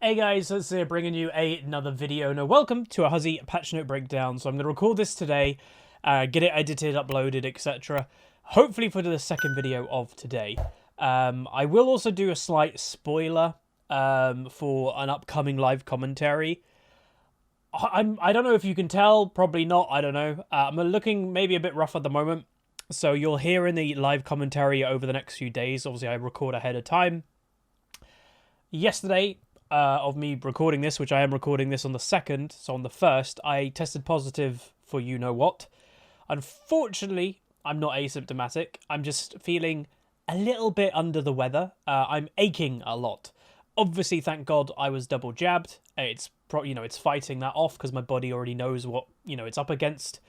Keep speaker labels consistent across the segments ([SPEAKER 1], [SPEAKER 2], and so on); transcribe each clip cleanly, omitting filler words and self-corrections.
[SPEAKER 1] Hey guys, it's here bringing you another video. Now, welcome to a Huzzy patch note breakdown. So I'm going to record this today, get it edited, uploaded, etc. Hopefully for the second video of today. I will also do a slight spoiler for an upcoming live commentary. I don't know if you can tell, probably not, I don't know. I'm looking maybe a bit rough at the moment. So you'll hear in the live commentary over the next few days. Obviously, I record ahead of time. Yesterday, of me recording this, which I am recording this on the 2nd, so on the 1st, I tested positive for you-know-what. Unfortunately, I'm not asymptomatic. I'm just feeling a little bit under the weather. I'm aching a lot. Obviously, thank God I was double jabbed. It's fighting that off because my body already knows what, it's up against.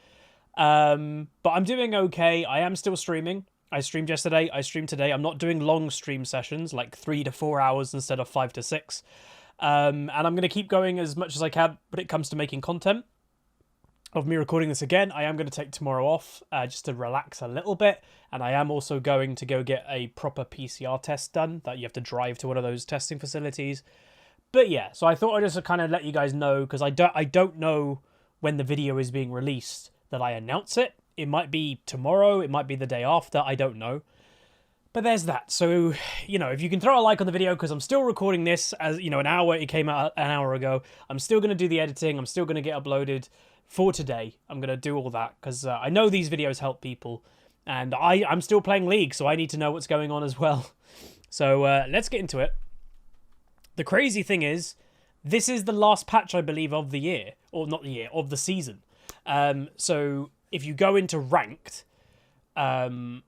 [SPEAKER 1] But I'm doing okay. I am still streaming. I streamed yesterday, I streamed today. I'm not doing long stream sessions, like 3 to 4 hours instead of 5 to 6. And I'm going to keep going as much as I can when it comes to making content. Of me recording this again, I am going to take tomorrow off just to relax a little bit. And I am also going to go get a proper PCR test done, that you have to drive to one of those testing facilities. But yeah, so I thought I'd just kind of let you guys know, because I don't know when the video is being released that I announce it. It might be tomorrow, it might be the day after, I don't know. But there's that. So, if you can throw a like on the video, because I'm still recording this as, it came out an hour ago. I'm still going to do the editing, I'm still going to get uploaded for today. I'm going to do all that, because I know these videos help people. And I'm still playing League, so I need to know what's going on as well. So, let's get into it. The crazy thing is, this is the last patch, I believe, of the year. Or not the year, of the season. So if you go into ranked, and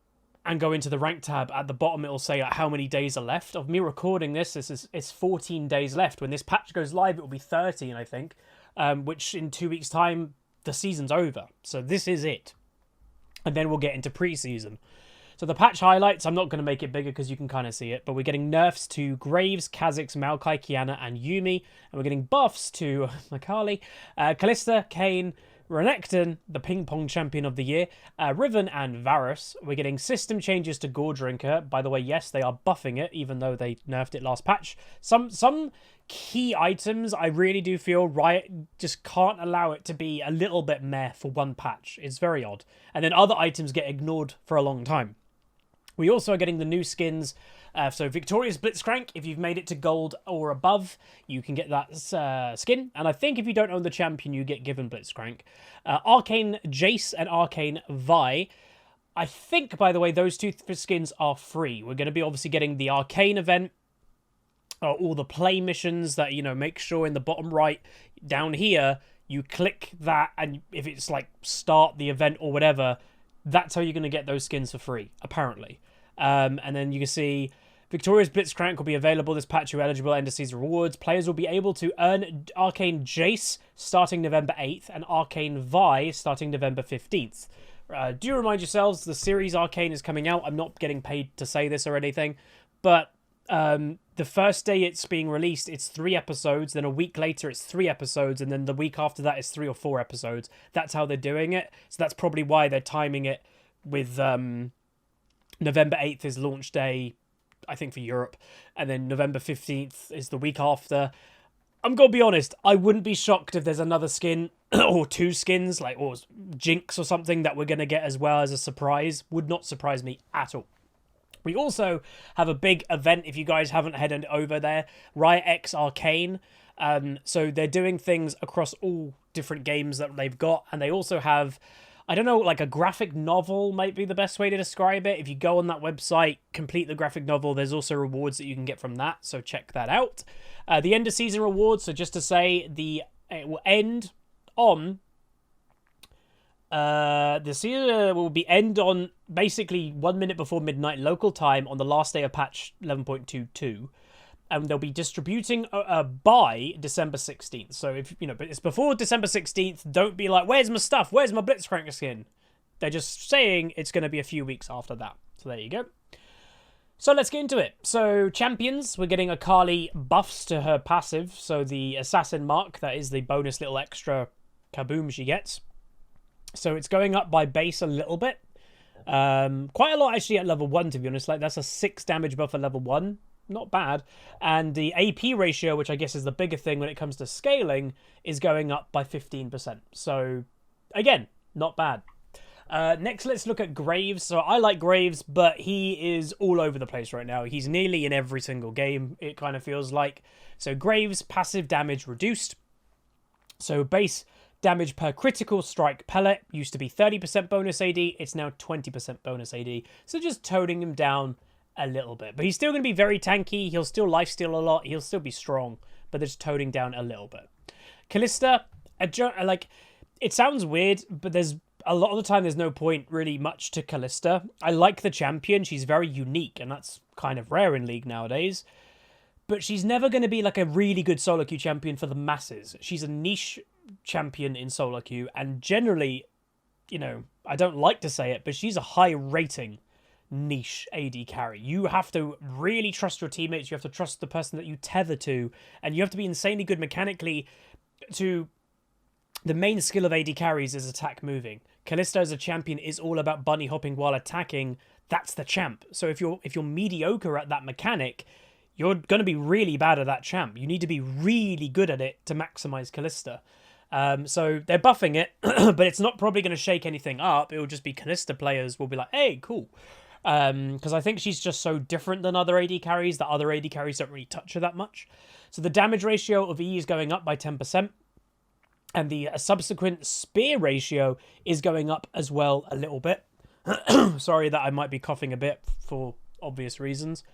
[SPEAKER 1] go into the rank tab at the bottom, it'll say how many days are left. Of me recording this, it's 14 days left. When this patch goes live, it will be 13, I think. Which in 2 weeks' time, the season's over. So this is it. And then we'll get into pre-season. So the patch highlights, I'm not going to make it bigger because you can kind of see it, but we're getting nerfs to Graves, Kha'Zix, Maokai, Kiana, and Yuumi, and we're getting buffs to Makali, Kalista, Kayn, Renekton, the ping pong champion of the year, Riven, and Varus. We're getting system changes to Goredrinker. By the way, yes, they are buffing it, even though they nerfed it last patch. Some key items, I really do feel Riot just can't allow it to be a little bit meh for one patch. It's very odd. And then other items get ignored for a long time. We also are getting the new skins. So Victorious Blitzcrank, if you've made it to gold or above, you can get that skin. And I think if you don't own the champion, you get given Blitzcrank. Arcane Jace and Arcane Vi. I think, by the way, those two skins are free. We're going to be obviously getting the Arcane event, all the play missions that, make sure in the bottom right down here, you click that, and if it's like start the event or whatever, that's how you're going to get those skins for free, apparently. And then you can see Victorious Blitzcrank will be available this patch. You're eligible end of season rewards. Players will be able to earn Arcane Jace starting November 8th and Arcane Vi starting November 15th. Do remind yourselves, the series Arcane is coming out. I'm not getting paid to say this or anything, but the first day it's being released, it's 3 episodes. Then a week later, it's 3 episodes. And then the week after that is 3 or 4 episodes. That's how they're doing it. So that's probably why they're timing it with November 8th is launch day, I think, for Europe. And then November 15th is the week after. I'm going to be honest, I wouldn't be shocked if there's another skin or 2 skins, or Jinx or something that we're going to get as well as a surprise. Would not surprise me at all. We also have a big event, if you guys haven't headed over there, Riot X Arcane. So they're doing things across all different games that they've got. And they also have, I don't know, like a graphic novel might be the best way to describe it. If you go on that website, complete the graphic novel, there's also rewards that you can get from that. So check that out. The end of season rewards, so just to say, it will end on... the season will be end on basically 1 minute before midnight local time on the last day of patch 11.22, and they'll be distributing by December 16th. So if but it's before December 16th. Don't be like, "Where's my stuff? Where's my Blitzcrank skin?" They're just saying it's going to be a few weeks after that. So there you go. So let's get into it. So champions, we're getting Akali buffs to her passive. So the assassin mark, that is the bonus little extra kaboom she gets. So it's going up by base a little bit. Quite a lot actually at level 1, to be honest. Like, that's a 6 damage buff at level 1. not bad. And the AP ratio, which I guess is the bigger thing when it comes to scaling, is going up by 15%. So, again, not bad. Next, let's look at Graves. So I like Graves, but he is all over the place right now. He's nearly in every single game, it kind of feels like. So Graves, passive damage reduced. So base damage per critical strike pellet used to be 30% bonus AD. It's now 20% bonus AD. So just toning him down a little bit. But he's still going to be very tanky. He'll still lifesteal a lot. He'll still be strong. But they're just toning down a little bit. Callista, like, it sounds weird, but there's a lot of the time there's no point really much to Callista. I like the champion. She's very unique, and that's kind of rare in League nowadays. But she's never going to be like a really good solo queue champion for the masses. She's a niche champion in solo queue, and generally, you know, I don't like to say it, but she's a high rating niche AD carry. You have to really trust your teammates. You have to trust the person that you tether to, and you have to be insanely good mechanically to... The main skill of AD carries is attack moving. Callista as a champion is all about bunny hopping while attacking. That's the champ. So if you're mediocre at that mechanic, you're going to be really bad at that champ. You need to be really good at it to maximize Callista. So they're buffing it, but it's not probably going to shake anything up. It will just be Callista players will be like, hey, cool. Because I think she's just so different than other AD carries that other AD carries don't really touch her that much. So the damage ratio of E is going up by 10%. And the subsequent spear ratio is going up as well a little bit. Sorry that I might be coughing a bit for obvious reasons.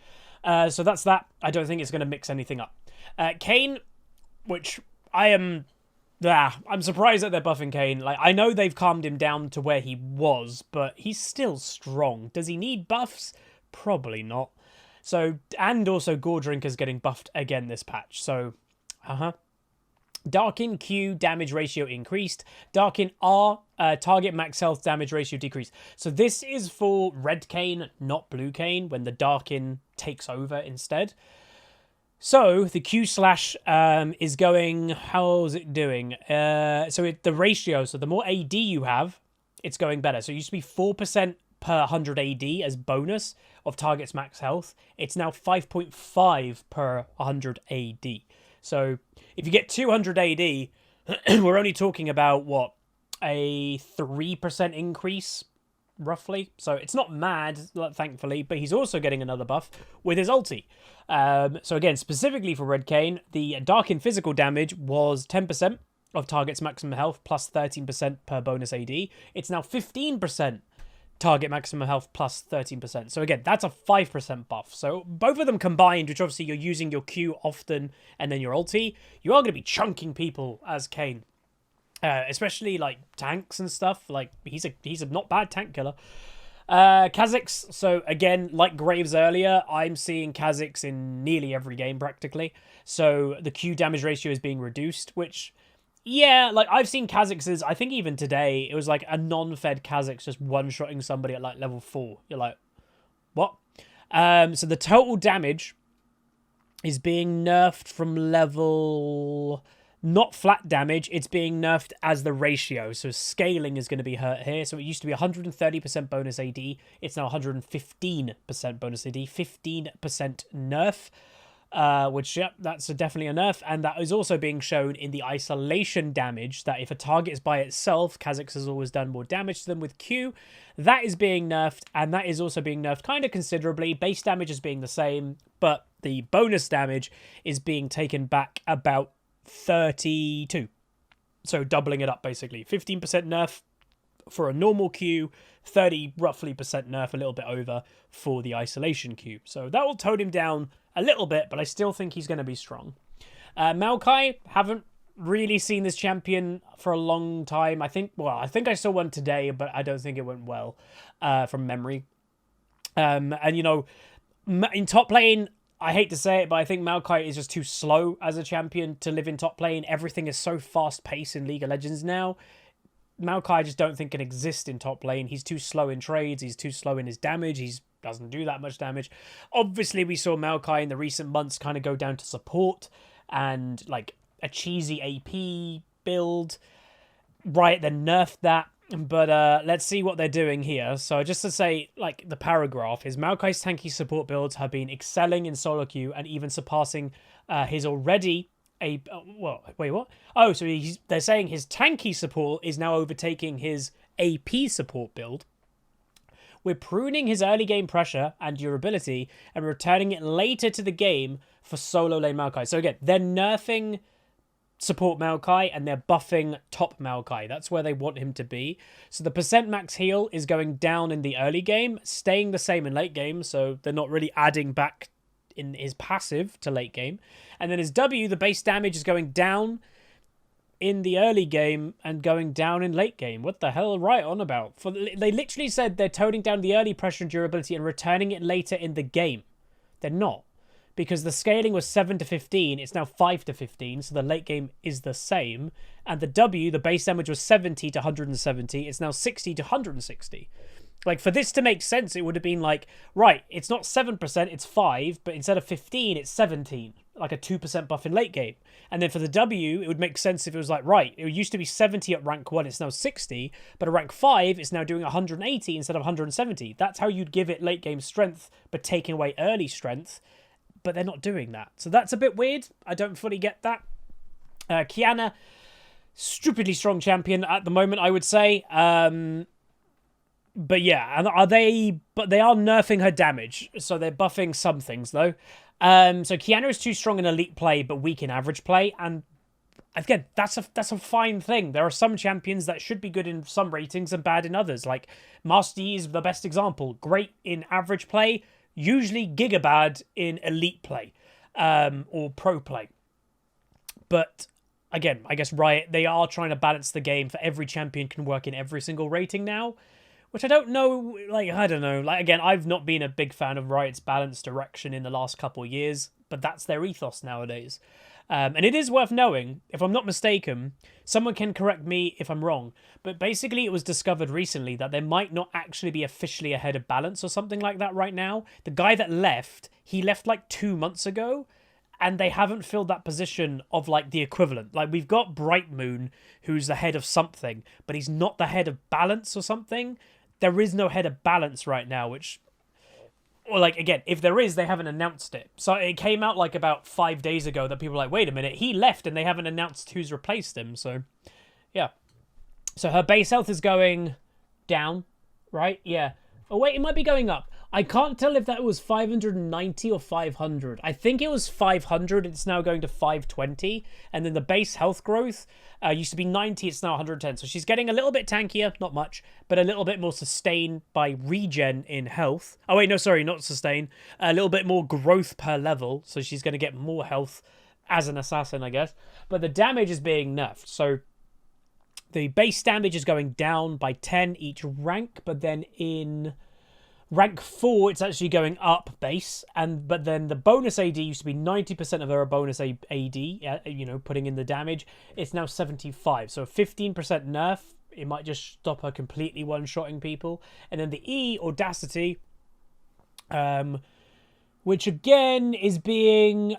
[SPEAKER 1] So that's that. I don't think it's going to mix anything up. Kayn, which I'm surprised that they're buffing Kayn. Like, I know they've calmed him down to where he was, but he's still strong. Does he need buffs? Probably not. So, and also Goredrinker's getting buffed again this patch. So, Darkin Q damage ratio increased. Darkin R target max health damage ratio decreased. So this is for red Kayn, not blue Kayn, when the Darkin takes over instead. So the Q slash is going... How's it doing? The ratio, so the more AD you have, it's going better. So it used to be 4% per 100 AD as bonus of target's max health. It's now 5.5 per 100 AD. So if you get 200 AD, we're only talking about, what, a 3% increase, roughly? So it's not mad, thankfully, but he's also getting another buff with his ulti. So again, specifically for red Kayn, the Darkin physical damage was 10% of target's maximum health plus 13% per bonus AD. It's now 15% target maximum health plus 13%. So again, that's a 5% buff. So both of them combined, which obviously you're using your Q often and then your ulti, you are going to be chunking people as Kayn. Especially like tanks and stuff. Like he's a not bad tank killer. Kha'Zix, so again, like Graves earlier, I'm seeing Kha'Zix in nearly every game practically. So the Q damage ratio is being reduced, which... Yeah, like, I've seen Kha'Zix's, I think even today, it was like a non-fed Kha'Zix just one-shotting somebody at, like, level 4. You're like, what? So the total damage is being nerfed from level... Not flat damage, it's being nerfed as the ratio. So scaling is going to be hurt here. So it used to be 130% bonus AD. It's now 115% bonus AD. 15% nerf. Which, yeah, that's definitely a nerf, and that is also being shown in the isolation damage, that if a target is by itself, Kha'Zix has always done more damage to them with Q. That is being nerfed, and that is also being nerfed kind of considerably. Base damage is being the same, but the bonus damage is being taken back about 32. So doubling it up, basically. 15% nerf for a normal Q, 30 roughly percent nerf, a little bit over for the isolation Q. So that will tone him down a little bit, but I still think he's going to be strong. Maokai, haven't really seen this champion for a long time. I think I saw one today, but I don't think it went well from memory. And, you know, in top lane, I hate to say it, but I think Maokai is just too slow as a champion to live in top lane. Everything is so fast-paced in League of Legends now. Maokai I just don't think can exist in top lane. He's too slow in trades. He's too slow in his damage. He doesn't do that much damage. Obviously, we saw Maokai in the recent months kind of go down to support and like a cheesy AP build. Riot then nerfed that. But let's see what they're doing here. So just to say, like, the paragraph is Maokai's tanky support builds have been excelling in solo queue and even surpassing his already well, wait, what? Oh, so they're saying his tanky support is now overtaking his AP support build. We're pruning his early game pressure and durability and returning it later to the game for solo lane Maokai. So again, they're nerfing support Maokai and they're buffing top Maokai. That's where they want him to be. So the percent max heal is going down in the early game, staying the same in late game. So they're not really adding back in his passive to late game. And then his W, the base damage is going down in the early game and going down in late game. What the hell right on about? They literally said they're toning down the early pressure and durability and returning it later in the game. They're not. Because the scaling was 7 to 15, it's now 5 to 15, so the late game is the same. And the W, the base damage was 70 to 170, it's now 60 to 160. Like, for this to make sense, it would have been like, right, it's not 7%, it's 5, but instead of 15, it's 17. Like a 2% buff in late game. And then for the W, it would make sense if it was like, right, it used to be 70 at rank 1, it's now 60, but at rank 5, it's now doing 180 instead of 170. That's how you'd give it late game strength, but taking away early strength. But they're not doing that. So that's a bit weird. I don't fully get that. Qiyana, stupidly strong champion at the moment, I would say. But yeah, and but they are nerfing her damage. So they're buffing some things, though. So Qiyana is too strong in elite play, but weak in average play. And again, that's a fine thing. There are some champions that should be good in some ratings and bad in others. Like Master Yi is the best example. Great in average play, usually gigabad in elite play or pro play. But again, I guess Riot, they are trying to balance the game for every champion can work in every single rating now, which I don't know, like, I don't know. Like, again, I've not been a big fan of Riot's balanced direction in the last couple of years, but that's their ethos nowadays. And it is worth knowing, if I'm not mistaken, someone can correct me if I'm wrong, but basically it was discovered recently that there might not actually be officially ahead of balance or something like that right now. The guy that left, he left like 2 months ago, and they haven't filled that position of like the equivalent. Like we've got Bright Moon, who's the head of something, but he's not the head of balance or something. There is no head of balance right now, which... Or, like, again, if there is, they haven't announced it. So it came out, like, about 5 days ago that people were like, wait a minute, he left and they haven't announced who's replaced him. So, yeah. So her base health is going down, right? Yeah. Oh, wait, it might be going up. I can't tell if that was 590 or 500. I think it was 500. It's now going to 520. And then the base health growth used to be 90. It's now 110. So she's getting a little bit tankier. Not much. But a little bit more sustain by regen in health. Oh, wait. No, sorry. Not sustain. A little bit more growth per level. So she's going to get more health as an assassin, I guess. But the damage is being nerfed. So the base damage is going down by 10 each rank. But then in... rank 4, it's actually going up base, but then the bonus AD used to be 90% of her bonus AD, you know, putting in the damage. It's now 75, so a 15% nerf. It might just stop her completely one-shotting people. And then the E, Audacity, which again is being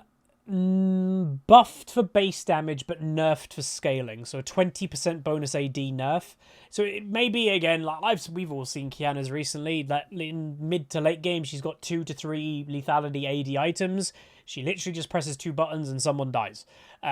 [SPEAKER 1] buffed for base damage but nerfed for scaling, so a 20% bonus AD nerf. So it may be, again, like we've all seen Qiyana's recently, that in mid to late game she's got 2 to 3 lethality AD items. She literally just presses 2 buttons and someone dies.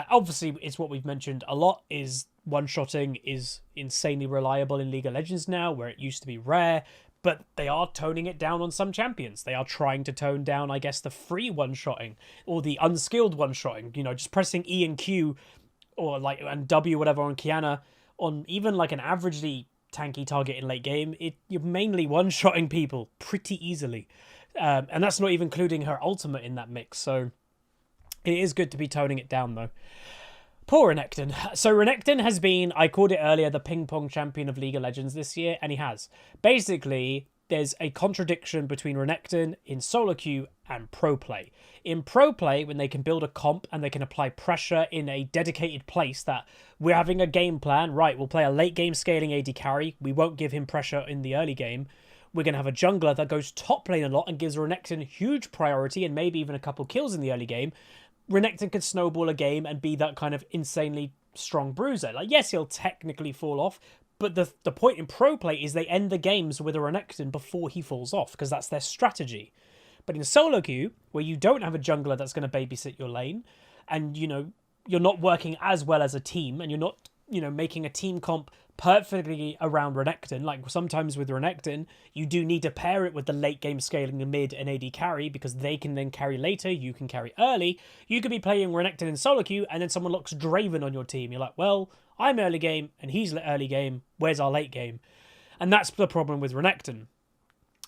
[SPEAKER 1] Obviously, it's what we've mentioned a lot, is one-shotting is insanely reliable in League of Legends now, where it used to be rare. But they are toning it down on some champions. They are trying to tone down, I guess, the free one-shotting or the unskilled one-shotting. You know, just pressing E and Q or like and W, whatever, on Qiyana on even like an averagely tanky target in late game. You're mainly one-shotting people pretty easily, and that's not even including her ultimate in that mix. So it is good to be toning it down, though. Poor Renekton. So Renekton has been, I called it earlier, the ping-pong champion of League of Legends this year, and he has. Basically, there's a contradiction between Renekton in solo queue and pro play. In pro play, when they can build a comp and they can apply pressure in a dedicated place that we're having a game plan, right, we'll play a late game scaling AD carry, we won't give him pressure in the early game, we're going to have a jungler that goes top lane a lot and gives Renekton huge priority and maybe even a couple kills in the early game. Renekton can snowball a game and be that kind of insanely strong bruiser. Like, yes, he'll technically fall off, But the point in pro play is they end the games with a Renekton before he falls off, because that's their strategy. But in solo queue, where you don't have a jungler that's going to babysit your lane, and, you know, you're not working as well as a team, and you're not, you know, making a team comp perfectly around Renekton. Like, sometimes with Renekton, you do need to pair it with the late game scaling the mid and AD carry, because they can then carry later, you can carry early. You could be playing Renekton in solo queue, and then someone locks Draven on your team. You're like, well, I'm early game, and he's early game. Where's our late game? And that's the problem with Renekton.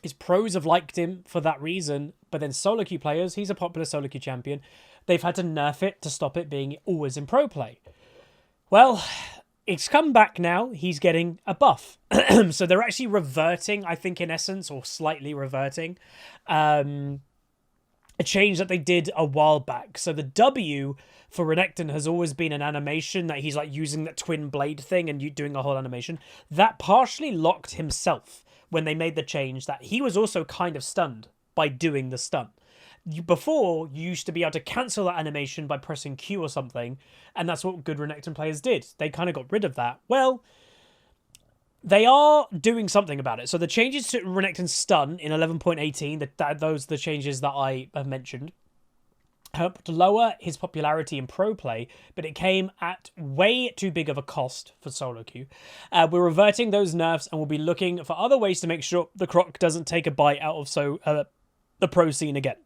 [SPEAKER 1] His pros have liked him for that reason, but then solo queue players, he's a popular solo queue champion, they've had to nerf it to stop it being always in pro play. Well, it's come back now. He's getting a buff. So they're actually reverting, I think, in essence, or slightly reverting, a change that they did a while back. So the W for Renekton has always been an animation that he's like using that twin blade thing and you doing a whole animation. That partially locked himself when they made the change, that he was also kind of stunned by doing the stun. Before, you used to be able to cancel that animation by pressing Q or something, and that's what good Renekton players did. They kind of got rid of that. Well, they are doing something about it. So the changes to Renekton's stun in 11.18, those are the changes that I have mentioned, helped lower his popularity in pro play, but it came at way too big of a cost for solo queue. We're reverting those nerfs, and we'll be looking for other ways to make sure the Croc doesn't take a bite out of the pro scene again.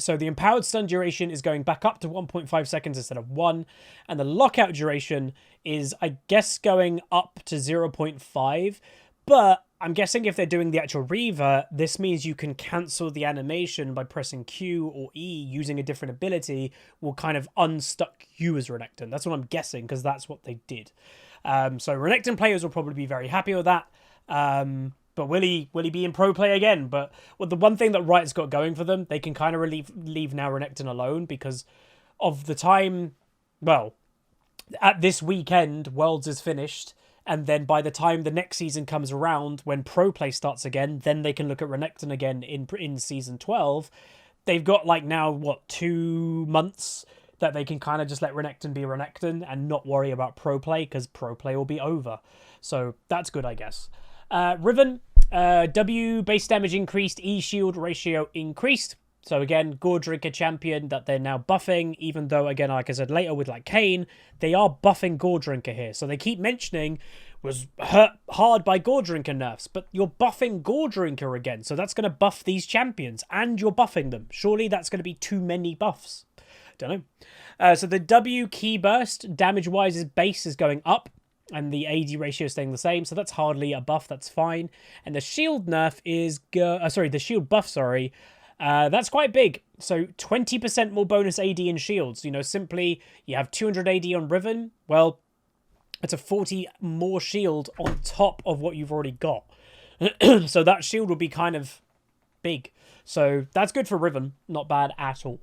[SPEAKER 1] So the empowered stun duration is going back up to 1.5 seconds instead of 1, and the lockout duration is, I guess, going up to 0.5, but I'm guessing if they're doing the actual revert, this means you can cancel the animation by pressing Q or E using a different ability will kind of unstuck you as Renekton. That's what I'm guessing, because that's what they did. So Renekton players will probably be very happy with that. But will he be in pro play again? But the one thing that Riot's got going for them, they can kind of leave now Renekton alone because of the time, well, at this weekend, Worlds is finished. And then by the time the next season comes around, when pro play starts again, then they can look at Renekton again in season 12. They've got like now, 2 months that they can kind of just let Renekton be Renekton and not worry about pro play because pro play will be over. So that's good, I guess. Riven, W base damage increased, E shield ratio increased. So again, Goredrinker champion that they're now buffing, even though, again, like I said later with like Kayn, they are buffing Goredrinker here. So they keep mentioning was hurt hard by Goredrinker nerfs, but you're buffing Goredrinker again. So that's going to buff these champions and you're buffing them. Surely that's going to be too many buffs. Don't know. So the W key burst damage-wise, his base is going up and the AD ratio is staying the same. So that's hardly a buff. That's fine. And the shield nerf is, the shield buff, that's quite big. So 20% more bonus AD in shields. You know, simply you have 200 AD on Riven. Well, it's a 40 more shield on top of what you've already got. So that shield will be kind of big. So that's good for Riven. Not bad at all.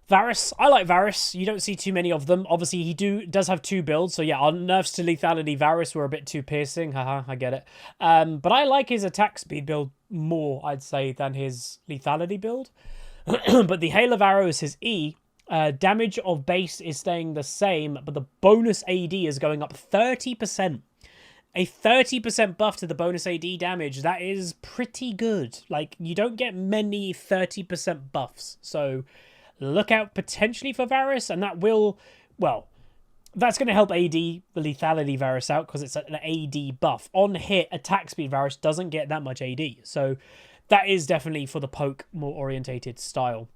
[SPEAKER 1] Varus. I like Varus. You don't see too many of them. Obviously, he does have 2 builds. So yeah, our nerfs to lethality Varus were a bit too piercing. Haha, I get it. But I like his attack speed build more, I'd say, than his lethality build. But the Hail of Arrows, his E, damage of base is staying the same, but the bonus AD is going up 30%. A 30% buff to the bonus AD damage, that is pretty good. Like, you don't get many 30% buffs. So look out potentially for Varus, and that will, well, that's going to help AD, the lethality Varus out, because it's an AD buff. On hit, attack speed Varus doesn't get that much AD. So that is definitely for the poke, more orientated style.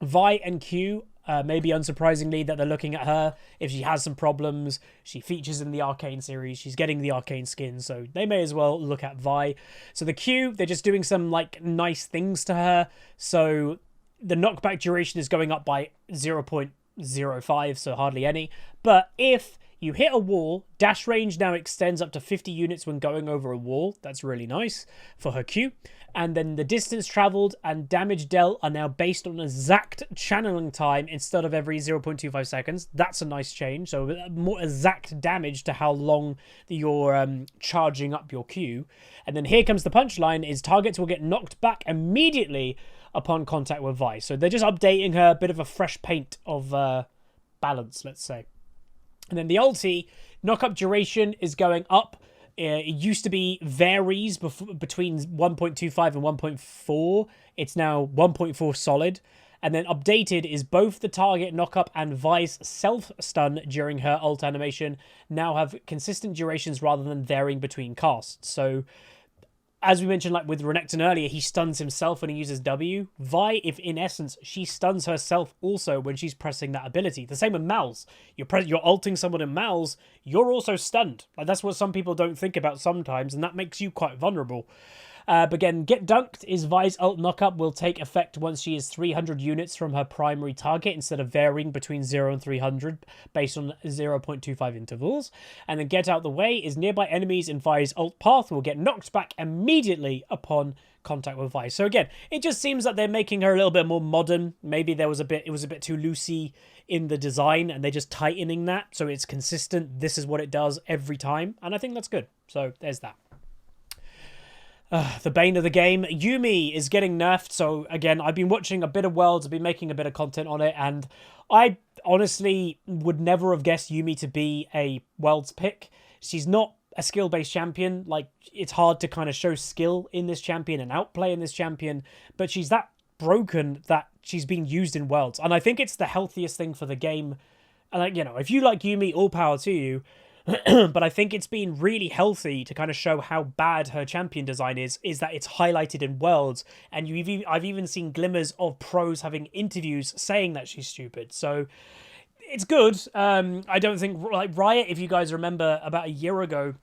[SPEAKER 1] Vi and Q, maybe unsurprisingly that they're looking at her. If she has some problems, she features in the Arcane series. She's getting the Arcane skin, so they may as well look at Vi. So the Q, they're just doing some like nice things to her. So the knockback duration is going up by 0.05, so hardly any. But if you hit a wall, dash range now extends up to 50 units when going over a wall. That's really nice for her Q. And then the distance traveled and damage dealt are now based on exact channeling time instead of every 0.25 seconds. That's a nice change. So more exact damage to how long you're charging up your Q. And then here comes the punchline, is targets will get knocked back immediately upon contact with Vi. So they're just updating her, a bit of a fresh paint of balance, let's say. And then the ulti, knock-up duration is going up. It used to be varies between 1.25 and 1.4. It's now 1.4 solid. And then updated is both the target knock-up and Vi's self-stun during her ult animation now have consistent durations rather than varying between casts. So, as we mentioned, like with Renekton earlier, he stuns himself when he uses W. Vi, if in essence, she stuns herself also when she's pressing that ability. The same with Mal's. You're ulting someone in Mal's, you're also stunned. Like, that's what some people don't think about sometimes, and that makes you quite vulnerable. But again, Get Dunked is Vi's ult knockup will take effect once she is 300 units from her primary target instead of varying between 0 and 300 based on 0.25 intervals. And then Get Out the Way is nearby enemies in Vi's ult path will get knocked back immediately upon contact with Vi. So again, it just seems that they're making her a little bit more modern. Maybe it was a bit too loosey in the design and they're just tightening that so it's consistent. This is what it does every time. And I think that's good. So there's that. The bane of the game. Yuumi is getting nerfed. So again, I've been watching a bit of Worlds. I've been making a bit of content on it. And I honestly would never have guessed Yuumi to be a Worlds pick. She's not a skill-based champion. Like, it's hard to kind of show skill in this champion and outplay in this champion. But she's that broken that she's being used in Worlds. And I think it's the healthiest thing for the game. And, like, you know, if you like Yuumi, all power to you. But I think it's been really healthy to kind of show how bad her champion design is that it's highlighted in Worlds, and I've even seen glimmers of pros having interviews saying that she's stupid. So it's good. I don't think, like, Riot, if you guys remember, about a year ago,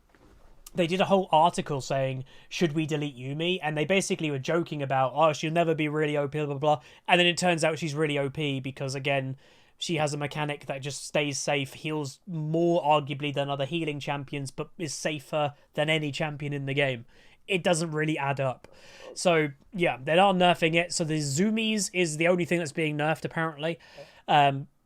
[SPEAKER 1] they did a whole article saying, should we delete Yuumi? And they basically were joking about, oh, she'll never be really OP, blah, blah, blah. And then it turns out she's really OP because, again, she has a mechanic that just stays safe, heals more arguably than other healing champions, but is safer than any champion in the game. It doesn't really add up. So, yeah, they are nerfing it. So the zoomies is the only thing that's being nerfed, apparently.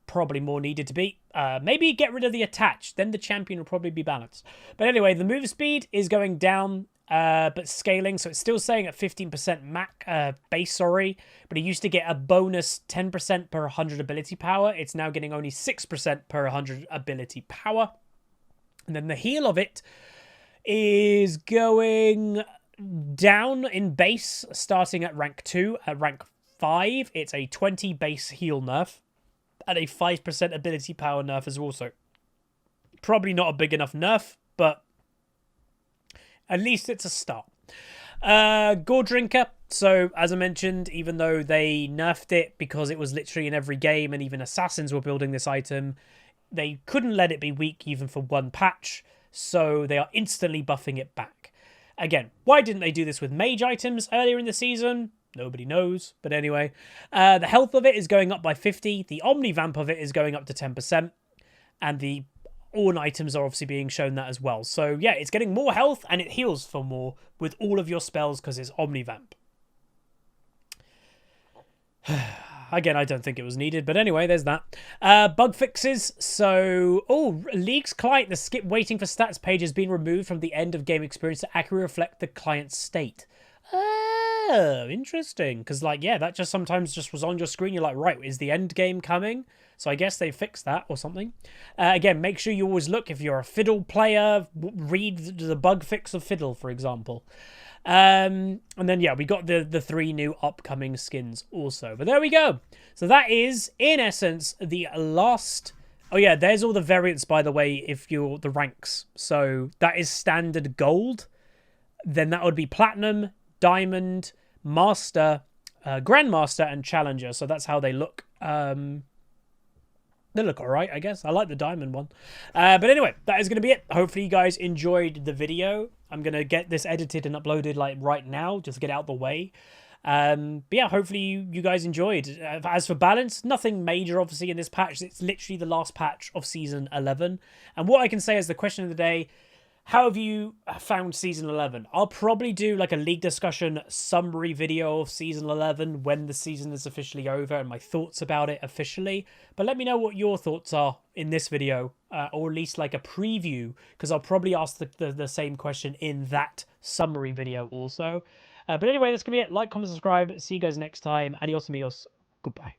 [SPEAKER 1] Probably more needed to be. Maybe get rid of the attach. Then the champion will probably be balanced. But anyway, the move speed is going down, but scaling. So it's still saying at 15% base, but it used to get a bonus 10% per 100 ability power. It's now getting only 6% per 100 ability power. And then the heal of it is going down in base, starting at rank 2. At rank 5, it's a 20 base heal nerf and a 5% ability power nerf as well. So probably not a big enough nerf, but at least it's a start. Goredrinker. So, as I mentioned, even though they nerfed it because it was literally in every game and even assassins were building this item, they couldn't let it be weak even for one patch. So they are instantly buffing it back. Again, why didn't they do this with mage items earlier in the season? Nobody knows. But anyway, the health of it is going up by 50. The Omnivamp of it is going up to 10%. And the Ornn items are obviously being shown that as well. So yeah, it's getting more health and it heals for more with all of your spells because it's Omnivamp. Again, I don't think it was needed, but anyway, there's that. Bug fixes. So, League's client, the skip waiting for stats page has been removed from the end of game experience to accurately reflect the client's state. Oh, interesting. Because, like, yeah, that just sometimes just was on your screen. You're like, right, is the end game coming? So I guess they fixed that or something. Again, make sure you always look if you're a Fiddle player. Read the bug fix of Fiddle, for example. And then, yeah, we got the 3 new upcoming skins also. But there we go. So that is, in essence, the last... Oh, yeah, there's all the variants, by the way, if you're the ranks. So that is standard gold. Then that would be platinum, diamond, master, grandmaster, and challenger. So that's how they look. They look all right, I guess. I like the diamond one. But anyway, that is going to be it. Hopefully you guys enjoyed the video. I'm going to get this edited and uploaded like right now, just to get out the way. But yeah, hopefully you guys enjoyed. As for balance, nothing major obviously in this patch. It's literally the last patch of Season 11. And what I can say is the question of the day, how have you found Season 11? I'll probably do like a league discussion summary video of Season 11 when the season is officially over and my thoughts about it officially. But let me know what your thoughts are in this video, or at least like a preview, because I'll probably ask the same question in that summary video also. But anyway, that's going to be it. Like, comment, subscribe. See you guys next time. Adios amigos. Goodbye.